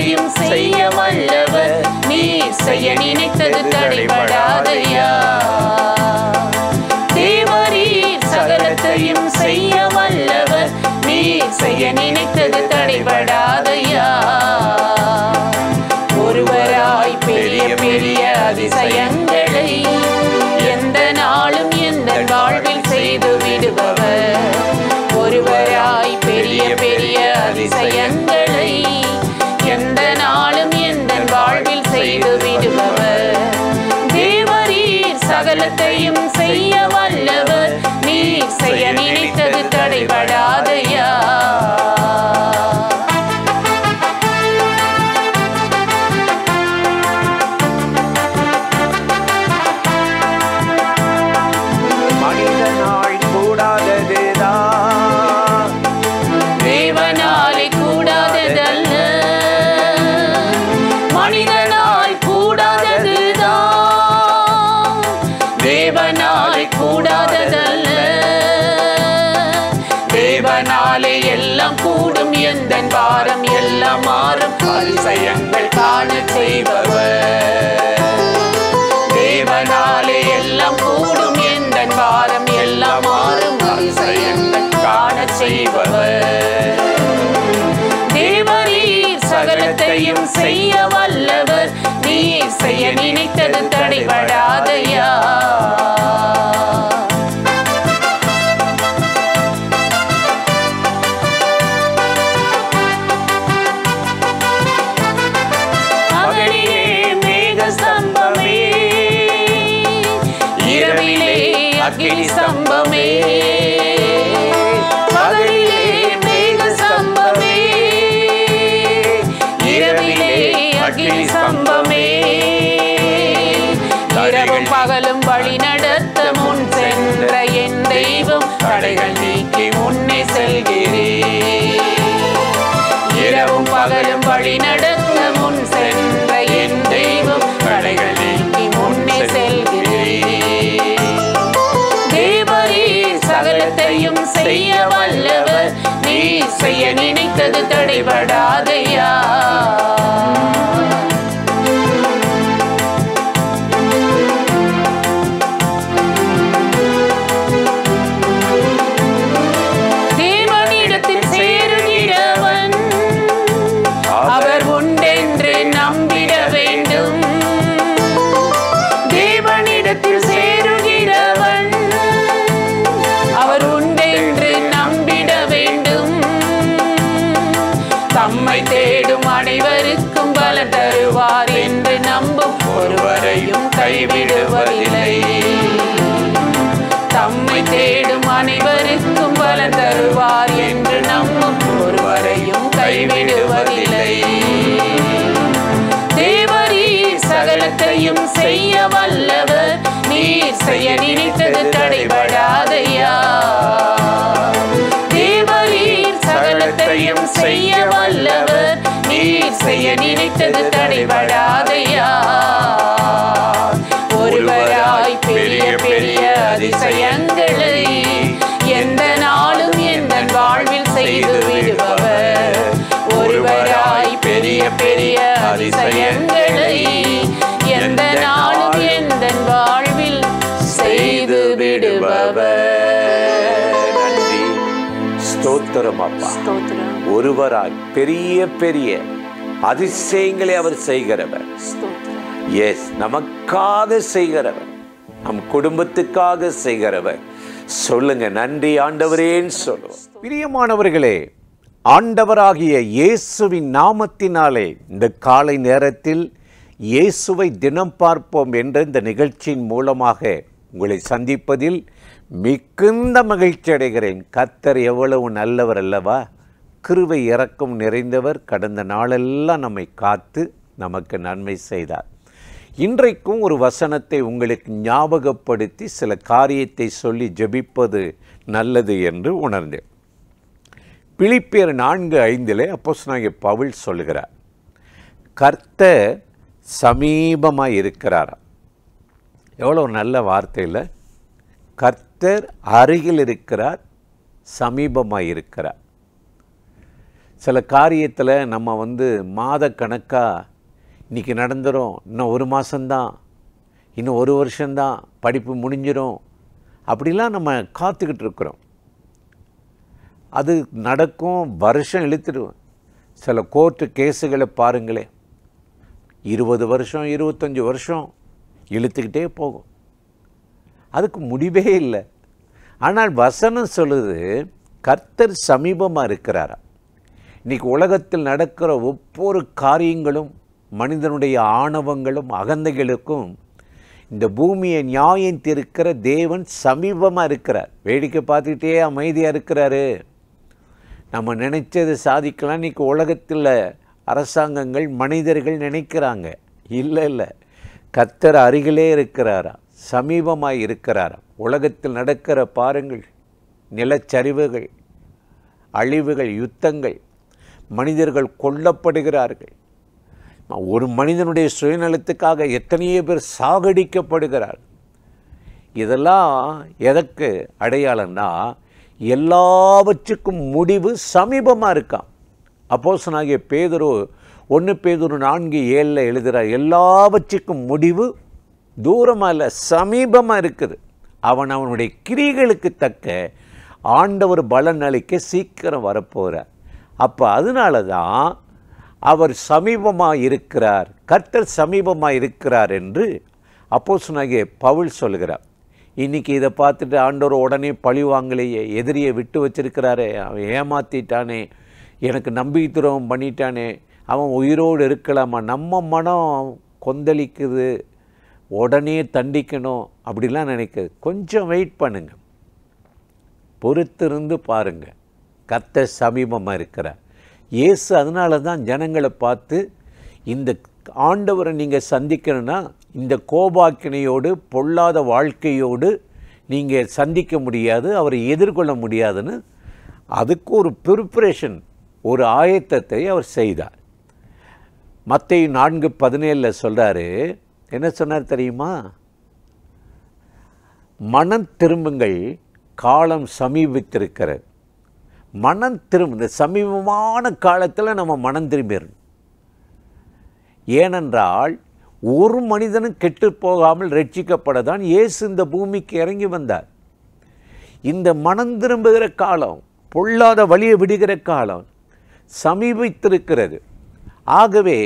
சகலத்தையும் செய்ய வல்லவர், நீ செய்ய நினைத்தது தடைபடாதையா. தேவரீர் சகலத்தையும் செய்ய வல்லவர், நீ செய்ய நினைத்தது தடைபடாதையா. ஒருவராய் பெரிய பெரிய அதிசயங்களை எந்த நாளும் எந்த வாழ்வில் செய்து விடுபவர். ஒருவராய் பெரிய பெரிய அதிசயங்களை எந்த நாளும் எந்த வாழ்வில் செய்து விடுபவர். தேவரீர் சகலத்தையும் செய்ய வல்லவர், நீ செய்ய நினைத்தது தடைபடாதையா. தேவனாலே எல்லாம் கூடும், எந்த பாரம் எல்லாம் மாறும், அதிசயங்கள் காண செய்பவர். தேவனாலே எல்லாம் கூடும், எந்த பாரம் எல்லாம் மாறும், அதிசயங்கள் காண செய்பவர். தேவரீர் சகலத்தையும் செய்ய வல்லவர், நீ செய்ய நினைத்தது தடைபடாதையா. அக்கினி ஸ்தம்பமே, பகலிலே மேக ஸ்தம்பமே, இரவிலே அக்கினி ஸ்தம்பமே. இரவும் பகலும் வழி நடத்த முன் சென்ற என் தெய்வம், தடைகள் நீக்கி முன்னே செல்கிறேன். இரவும் பகலும் வழி நடத்த முன் சென்ற என் தெய்வம், தடைகள் நீக்கி முன்னே செல்கிறேன். சகலத்தையும் செய்ய வல்லவர், நீ செய்ய நினைத்தது தடைபடாதையா. தேவனிடத்தில் சேருகிறவன் அவர் உண்டென்று நம்பிட வேண்டும். தேவனிடத்தில் சேருகிறவன் அவர் உண்டென்று நம்பிட வேண்டும். தம்மை தேடும் அனைவருக்கும் பலன் தருவார் என்று நம்பும் ஒருவரையும் கைவிடுவதில்லை. தம்மை தேடும் அனைவருக்கும் பலன் தருவார் என்று நம்பும் ஒருவரையும் கைவிடுவதில்லை. தேவரீர் சகலத்தையும் செய்ய வல்லவர், நீர் செய்ய நினைத்தது தடைபடாதையா. தேவரீர் சகலத்தையும் செய்ய வல்லவர், நீர் செய்ய நினைத்தது தடைபடாதையா. ஒருவராய் பெரிய பெரிய அதிசயங்களை எந்த நாளும் எந்த வாழ்வில் செய்து விடுபவர். ஒருவராய் பெரிய பெரிய அதிசயங்களை எந்த நாளும் எந்த வாழ்வில் செய்து விடுபவர். நன்றி, ஸ்தோத்திரம் அப்பா. ஒருவராய் பெரிய பெரிய அதிசயங்களை அவர் செய்கிறவர். எஸ், நமக்காக செய்கிறவர், நம் குடும்பத்துக்காக செய்கிறவர். சொல்லுங்க, நன்றி ஆண்டவரேன்னு சொல்லுவோம். பிரியமானவர்களே, ஆண்டவராகிய இயேசுவின் நாமத்தினாலே இந்த காலை நேரத்தில் இயேசுவை தினம் பார்ப்போம் என்ற இந்த நிகழ்ச்சியின் மூலமாக உங்களை சந்திப்பதில் மிகுந்த மகிழ்ச்சி அடைகிறேன். கர்த்தர் எவ்வளவு நல்லவர் அல்லவா! கிருபை இரக்கம் நிறைந்தவர். கடந்த நாளெல்லாம் நம்மை காத்து நமக்கு நன்மை செய்தார். இன்றைக்கும் ஒரு வசனத்தை உங்களுக்கு ஞாபகப்படுத்தி சில காரியத்தை சொல்லி ஜெபிப்பது நல்லது என்று உணர்ந்தேன். பிலிப்பியர் 4:5 அப்போஸ்தலனாகிய பவுல் சொல்லுகிறார், கர்த்தர் சமீபமாக இருக்கிறாரா. எவ்வளோ நல்ல வார்த்தையில், கர்த்தர் அருகில் இருக்கிறார், சமீபமாக இருக்கிறார். சில காரியத்தில் நம்ம மாத கணக்காக இன்றைக்கி நடந்துடும், இன்னும் 1 மாதம்தான், இன்னும் 1 வருஷம்தான், படிப்பு முடிஞ்சிடும், அப்படிலாம் நம்ம காத்துக்கிட்டு இருக்கிறோம். அது நடக்கும், வருஷம் இழுத்துடுவோம். சில கோர்ட்டு கேஸுகளை பாருங்களேன், 20 வருஷம் 25 வருஷம் இழுத்துக்கிட்டே போகும், அதுக்கு முடிவே இல்லை. ஆனால் வசனம் சொல்லுது கர்த்தர் சமீபமாக இருக்கிறாரா. இன்றைக்கி உலகத்தில் நடக்கிற ஒவ்வொரு காரியங்களும், மனிதனுடைய ஆணவங்களும் அகந்தைகளுக்கும் இந்த பூமியை நியாயம் தீர்க்கிற தேவன் சமீபமாக இருக்கிறார். வேடிக்கை பார்த்துக்கிட்டே அமைதியாக இருக்கிறாரு. நம்ம நினைச்சதை சாதிக்கலாம். இன்றைக்கி உலகத்தில் அரசாங்கங்கள், மனிதர்கள் நினைக்கிறாங்க, இல்லை, கர்த்தர் அருகிலே இருக்கிறாரா, சமீபமாக இருக்கிறாரா. உலகத்தில் நடக்கிற பாருங்கள், நிலச்சரிவுகள், அழிவுகள், யுத்தங்கள், மனிதர்கள் கொல்லப்படுகிறார்கள். ஒரு மனிதனுடைய சுயநலத்துக்காக எத்தனையோ பேர் சாகடிக்கப்படுகிறார். இதெல்லாம் எதற்கு அடையாளம்னா, எல்லாவற்றுக்கும் முடிவு சமீபமாக இருக்கான். அப்போஸ்தலனாகிய பேதுரு 1 பேதுரு 4:7 எழுதுகிறார், எல்லாவற்றுக்கும் முடிவு தூரமாக இல்லை, சமீபமாக இருக்குது. அவனுடைய கிரியைகளுக்கு தக்க ஆண்டவர் பலன் அளிக்க சீக்கிரம் வரப்போகிறார். அப்போ அதனால தான் அவர் சமீபமாக இருக்கிறார், கர்த்தர் சமீபமாக இருக்கிறார் என்று அப்போஸ்தலனாகிய பவுல் சொல்கிறார். இன்றைக்கி இதை பார்த்துட்டு ஆண்டவர் உடனே பழி வாங்கலையே, எதிரியை விட்டு வச்சிருக்கிறாரே, அவன் ஏமாற்றிட்டானே, எனக்கு நம்பிக்கை துரோகம் பண்ணிட்டானே, அவன் உயிரோடு இருக்கலாமா, நம்ம மனம் கொந்தளிக்குது, உடனே தண்டிக்கணும் அப்படிலாம் நினைக்குது. கொஞ்சம் வெயிட் பண்ணுங்க, பொறுத்திருந்து பாருங்கள், கர்த்தர் சமீபமாக இருக்கிறார். இயேசு அதனால தான் ஜனங்களை பார்த்து, இந்த ஆண்டவரை நீங்கள் சந்திக்கணும்னா இந்த கோபாக்கினையோடு, பொல்லாத வாழ்க்கையோடு நீங்கள் சந்திக்க முடியாது, அவரை எதிர்கொள்ள முடியாதுன்னு அதுக்கு ஒரு ப்ரிப்பரேஷன், ஒரு ஆயத்தத்தை அவர் செய்தார். மத்தேயு 4:17 சொல்கிறாரு, என்ன சொன்னார் தெரியுமா? மனம் திரும்புங்கள், காலம் சமீபித்திருக்கிறது. மனம் திரும்ப, இந்த சமீபமான காலத்தில் நம்ம மனம் திரும்பிடணும். ஏனென்றால் ஒரு மனிதனும் கெட்டு போகாமல் ரட்சிக்கப்பட தான் இயேசு இந்த பூமிக்கு இறங்கி வந்தார். இந்த மனம் திரும்புகிற காலம், பொல்லாத வழியை விடுகிற காலம் சமீபித்திருக்கிறது. ஆகவே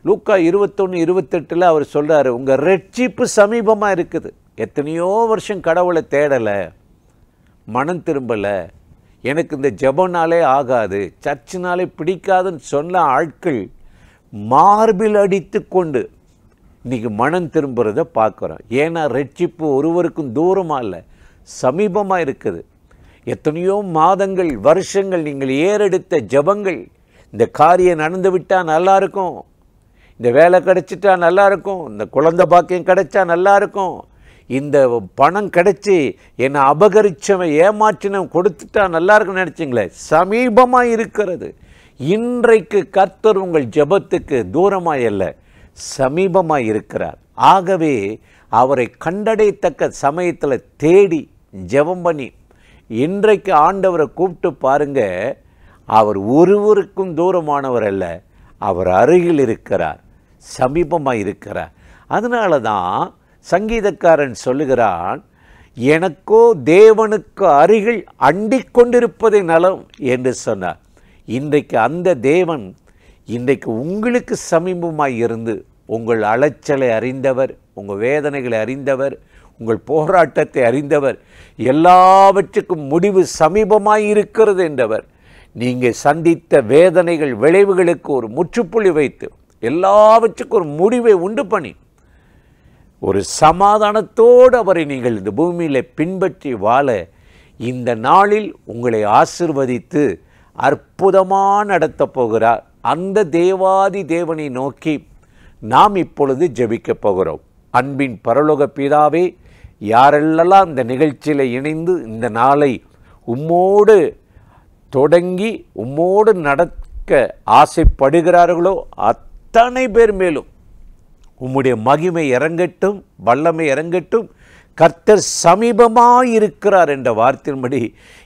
லூக்கா 21:28 அவர் சொல்கிறாரு, உங்கள் ரட்சிப்பு சமீபமாக இருக்குது. எத்தனையோ வருஷம் கடவுளை தேடலை, மனம் திரும்பலை, எனக்கு இந்த ஜெபனாலே ஆகாது, சர்ச்சினாலே பிடிக்காதுன்னு சொன்ன ஆட்கள் மார்பில் அடித்து கொண்டு இன்றைக்கி மனம் திரும்புகிறத பார்க்குறோம். ஏன்னா ரட்சிப்பு ஒருவருக்கும் தூரமாக இல்லை, சமீபமாக இருக்குது. எத்தனையோ மாதங்கள், வருஷங்கள் நீங்கள் ஏறெடுத்த ஜெபங்கள், இந்த காரியம் நடந்து விட்டால் நல்லாயிருக்கும், இந்த வேலை கிடைச்சிட்டா நல்லாயிருக்கும், இந்த குழந்தை பாக்கியம் கிடைச்சா நல்லாயிருக்கும், இந்த பணம் கிடைச்சி என்னை அபகரிச்சவன், ஏமாற்றினவன் கொடுத்துட்டா நல்லா இருக்குன்னு நினச்சிங்களே, சமீபமாக இருக்கிறது. இன்றைக்கு கர்த்தர் உங்கள் ஜெபத்துக்கு தூரமாக இல்லை, சமீபமாக இருக்கிறார். ஆகவே அவரை கண்டடையத்தக்க சமயத்தில் தேடி ஜெபம் பண்ணி இன்றைக்கு ஆண்டவரை கூப்பிட்டு பாருங்க. அவர் ஒருவருக்கும் தூரமானவர் அல்ல, அவர் அருகில் இருக்கிறார், சமீபமாக இருக்கிறார். அதனால தான் சங்கீதக்காரன் சொல்லுகிறான், எனக்கோ தேவனுக்கு அருகில் அண்டிக் கொண்டிருப்பதை நலம் என்று சொன்னார். இன்றைக்கு அந்த தேவன் இன்றைக்கு உங்களுக்கு சமீபமாய் இருந்து உங்கள் அலைச்சலை அறிந்தவர், உங்கள் வேதனைகளை அறிந்தவர், உங்கள் போராட்டத்தை அறிந்தவர், எல்லாவற்றுக்கும் முடிவு சமீபமாய் இருக்கிறது என்றவர், நீங்கள் சந்தித்த வேதனைகள் விளைவுகளுக்கு ஒரு முற்றுப்புள்ளி வைத்து எல்லாவற்றுக்கும் ஒரு முடிவை உண்டு பண்ணி ஒரு சமாதானத்தோடு அவரை நீங்கள் இந்த பூமியில் பின்பற்றி வாழ இந்த நாளில் உங்களை ஆசிர்வதித்து அற்புதமாக நடத்தப் போகிறார். அந்த தேவாதி தேவனை நோக்கி நாம் இப்பொழுது ஜெபிக்கப் போகிறோம். அன்பின் பரலோக பிதாவே, யாரெல்லாம் இந்த நிகழ்ச்சியில் இணைந்து இந்த நாளை உம்மோடு தொடங்கி உம்மோடு நடக்க ஆசைப்படுகிறார்களோ அத்தனை பேர் மேலும் உம்முடைய மகிமை இறங்கட்டும், வல்லமை இறங்கட்டும், கர்த்தர் சமீபமாயிருக்கிறார் என்ற வார்த்தையின்படி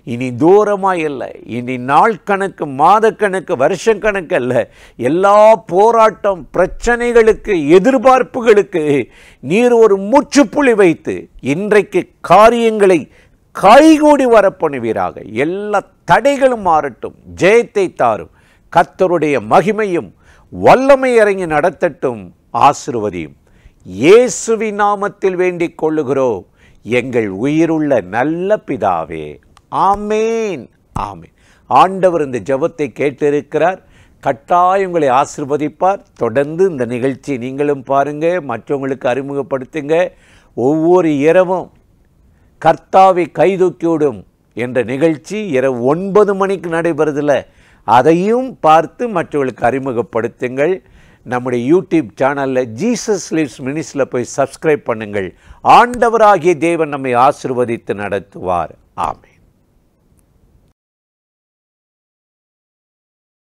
இனி தூரமாய் அல்ல, இனி நாள் கணக்கு, மாத கணக்கு, வருஷம் கணக்கு அல்ல, எல்லா போராட்டம், பிரச்சனைகளுக்கு, எதிர்பார்ப்புகளுக்கு நீர் ஒரு முற்றுப்புள்ளி வைத்து இன்றைக்கு காரியங்களை கைகூடி வரப்பண்ணுவீராக. எல்லா தடைகளும் மாறட்டும், ஜெயத்தை தாரும். கர்த்தருடைய மகிமையும் வல்லமை இறங்கி நடத்தட்டும், ஆசீர்வதியும். இயேசுவின் நாமத்தில் வேண்டிக் கொள்ளுகிறோம் எங்கள் உயிருள்ள நல்ல பிதாவே. ஆமேன், ஆமேன். ஆண்டவர் இந்த ஜெபத்தை கேட்டிருக்கிறார். கட்டாயம் உங்களை ஆசீர்வதிப்பார். தொடர்ந்து இந்த நிகழ்ச்சி நீங்களும் பாருங்க, மற்றவங்களுக்கு அறிமுகப்படுத்துங்க. ஒவ்வொரு இரவும் கர்த்தாவை கைதூக்கிவிடும் என்ற நிகழ்ச்சி இரவு 9 மணிக்கு நடைபெறுதில்ல, அதையும் பார்த்து மற்றவர்களுக்கு அறிமுகப்படுத்துங்கள். நம்முடைய யூடியூப் சேனலில் ஜீசஸ் லிவ்ஸ் மினிஸ்ட்ரியில் போய் சப்ஸ்கிரைப் பண்ணுங்கள். ஆண்டவராகிய தேவன் நம்மை ஆசீர்வதித்து நடத்துவார். ஆமென்.